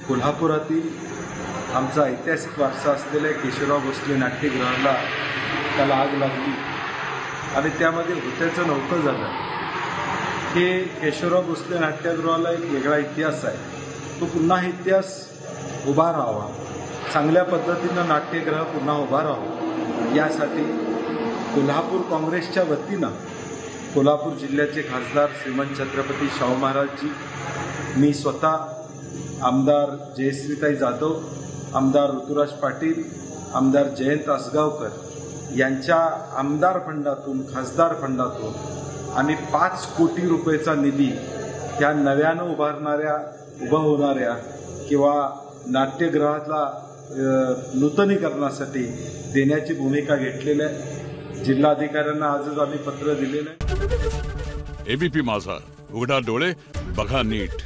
कोल्हापुरातील आमचा ऐतिहासिक वारसा असलेल्या केशवराव भोसले नाट्यगृहाला त्याला आग लागली आणि त्यामध्ये होत्याचं नव्हतं झालं की केशवराव भोसले नाट्यगृहाला एक वेगळा इतिहास आहे. तो पुन्हा इतिहास उभा राहावा, चांगल्या पद्धतीनं नाट्यगृह पुन्हा उभा राहावं यासाठी कोल्हापूर काँग्रेसच्या वतीनं कोल्हापूर जिल्ह्याचे खासदार श्रीमंत छत्रपती शाहू महाराजजी, मी स्वतः, आमदार जयश्रीताई जाधव, आमदार ऋतुराज पाटील, आमदार जयंत आसगावकर यांच्या आमदार फंडातून, खासदार फंडातून आणि 5 कोटी रुपयेचा निधी त्या नव्यानं उभं होणाऱ्या किंवा नाट्यगृहातला नूतनीकरणासाठी देण्याची भूमिका घेतलेली आहे. जिल्हाधिकाऱ्यांना आजच आम्ही पत्र दिलेलं आहे. एबीपी माझा, उघडा डोळे बघा नीट.